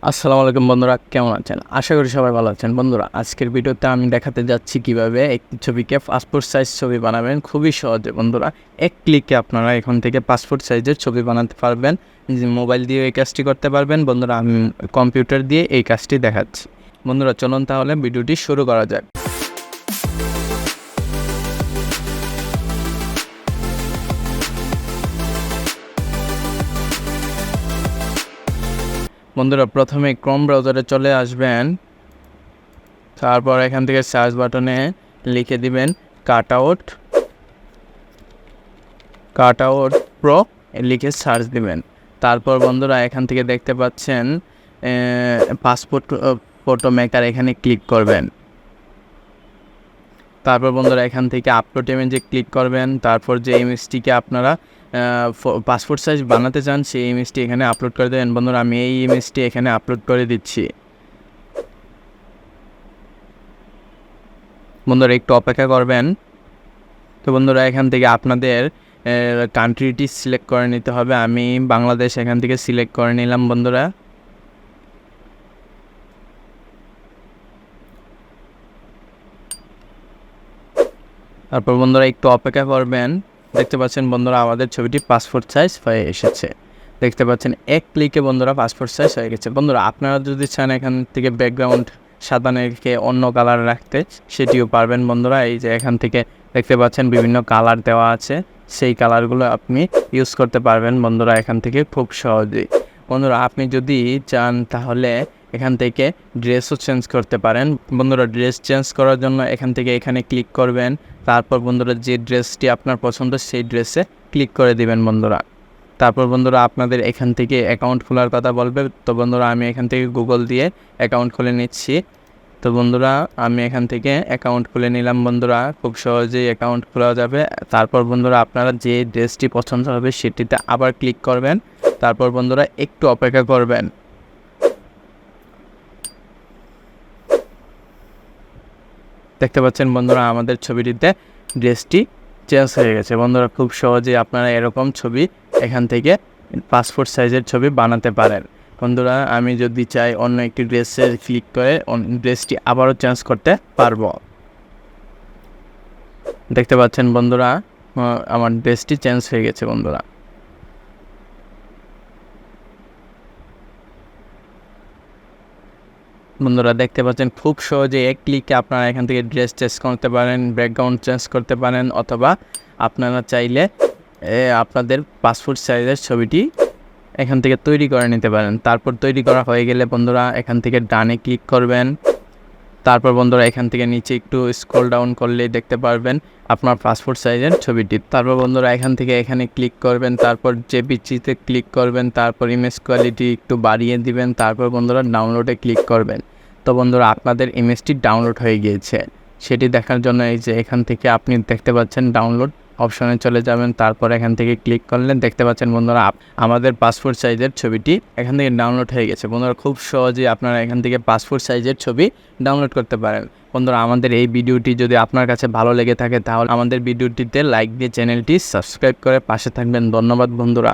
আসসালামু আলাইকুম বন্ধুরা, কেমন আছেন? আশা করি সবাই ভালো আছেন। বন্ধুরা, আজকের ভিডিওতে আমি দেখাতে যাচ্ছি কিভাবে একটি ছবিকে পাসপোর্ট সাইজ ছবি বানাবেন খুবই সহজে। বন্ধুরা, এক ক্লিকে আপনারা এখন থেকে পাসপোর্ট সাইজের ছবি বানাতে পারবেন। মোবাইল দিয়ে এই কাজটি করতে পারবেন। বন্ধুরা, আমি কম্পিউটার দিয়ে এই কাজটি দেখাচ্ছি। বন্ধুরা, চলুন তাহলে ভিডিওটি শুরু করা যাক। বন্ধুরা, প্রথমে ক্রোম ব্রাউজারে চলে আসবেন। তারপর এখান থেকে সার্চ বাটনে লিখে দিবেন কাটআউট প্রো লিখে সার্চ দিবেন। তারপর বন্ধুরা, এখান থেকে দেখতে পাচ্ছেন পাসপোর্ট ফটো মেকার, এখানে ক্লিক করবেন। তারপর বন্ধুরা, এখান থেকে আপলোড ইমেজে ক্লিক করবেন। তারপর যে ইমেজটিকে আপনারা পাসপোর্ট সাইজ বানাতে চান সেই ইমেজটি এখানে আপলোড করে দেবেন। বন্ধুরা, আমি এই ইমেজটি এখানে আপলোড করে দিচ্ছি। বন্ধুরা, একটু অপেক্ষা করবেন। তো বন্ধুরা, এখান থেকে আপনাদের কান্ট্রিটি সিলেক্ট করে নিতে হবে। আমি বাংলাদেশ এখান থেকে সিলেক্ট করে নিলাম। বন্ধুরা, তারপর বন্ধুরা একটু অপেক্ষা করবেন। দেখতে পাচ্ছেন বন্ধুরা, আমাদের ছবিটি পাসপোর্ট সাইজ হয়ে এসেছে। দেখতে পাচ্ছেন এক ক্লিকে বন্ধুরা পাসপোর্ট সাইজ হয়ে গেছে। বন্ধুরা, আপনারা যদি চান এখান থেকে ব্যাকগ্রাউন্ড সাদা রেখে অন্য কালার রাখতে, সেটিও পারবেন। বন্ধুরা, এই যে এখান থেকে দেখতে পাচ্ছেন বিভিন্ন কালার দেওয়া আছে, সেই কালারগুলো আপনি ইউজ করতে পারবেন বন্ধুরা এখান থেকে খুব সহজেই। বন্ধুরা, আপনি যদি চান তাহলে এখান থেকে ড্রেসও চেঞ্জ করতে পারেন। বন্ধুরা, ড্রেস চেঞ্জ করার জন্য এখান থেকে এখানে ক্লিক করবেন। তারপর বন্ধুরা, যে ড্রেসটি আপনার পছন্দ সেই ড্রেসে ক্লিক করে দিবেন বন্ধুরা। তারপর বন্ধুরা, আপনাদের এখান থেকে অ্যাকাউন্ট খোলার কথা বলবে। তো বন্ধুরা, আমি এখান থেকে গুগল দিয়ে অ্যাকাউন্ট খুলে নিচ্ছি। তো বন্ধুরা, আমি এখান থেকে অ্যাকাউন্ট খুলে নিলাম। বন্ধুরা, খুব সহজেই অ্যাকাউন্ট খোলা যাবে। তারপর বন্ধুরা, আপনারা যে ড্রেসটি পছন্দ হবে সেটিতে আবার ক্লিক করবেন। তারপর বন্ধুরা, একটু অপেক্ষা করবেন। দেখতে পাচ্ছেন বন্ধুরা, আমাদের ছবিটিতে ড্রেসটি চেঞ্জ হয়ে গেছে। বন্ধুরা, খুব সহজেই আপনারা এরকম ছবি এখান থেকে পাসপোর্ট সাইজের ছবি বানাতে পারেন। বন্ধুরা, আমি যদি চাই অন্য একটি ড্রেসে ক্লিক করে ড্রেসটি আবারও চেঞ্জ করতে পারবো। দেখতে পাচ্ছেন বন্ধুরা, আমার ড্রেসটি চেঞ্জ হয়ে গেছে। বন্ধুরা দেখতে পাচ্ছেন খুব সহজে এক ক্লিকে আপনারা এখান থেকে ড্রেস চেঞ্জ করতে পারেন, ব্যাকগ্রাউন্ড চেঞ্জ করতে পারেন, অথবা আপনারা চাইলে আপনাদের পাসপোর্ট সাইজের ছবিটি এখান থেকে তৈরি করে নিতে পারেন। তারপর তৈরি করা হয়ে গেলে বন্ধুরা, এখান থেকে ডানে ক্লিক করবেন। তারপর বন্ধুরা, এখান থেকে নিচে একটু স্ক্রল ডাউন করলেই দেখতে পারবেন আপনার পাসপোর্ট সাইজের ছবিটি। তারপর বন্ধুরা, এখান থেকে এখানে ক্লিক করবেন। তারপর জেপিজিতে ক্লিক করবেন। তারপর ইমেজ কোয়ালিটি একটু বাড়িয়ে দিবেন। তারপর বন্ধুরা, ডাউনলোডে ক্লিক করবেন। তো বন্ধুরা, আপনাদের ইমেজটি ডাউনলোড হয়ে গিয়েছে। সেটি দেখার জন্য এই যে এখান থেকে আপনি দেখতে পাচ্ছেন ডাউনলোড অপশনে চলে যাবেন। তারপর এখান থেকে ক্লিক করলেন। দেখতে পাচ্ছেন বন্ধুরা, আমাদের পাসপোর্ট সাইজের ছবিটি এখান থেকে ডাউনলোড হয়ে গেছে। বন্ধুরা, খুব সহজেই আপনারা এখান থেকে পাসপোর্ট সাইজের ছবি ডাউনলোড করতে পারেন। বন্ধুরা, আমাদের এই ভিডিওটি যদি আপনার কাছে ভালো লেগে থাকে তাহলে আমাদের ভিডিওটিতে লাইক দিয়ে চ্যানেলটি সাবস্ক্রাইব করে পাশে থাকবেন। ধন্যবাদ বন্ধুরা।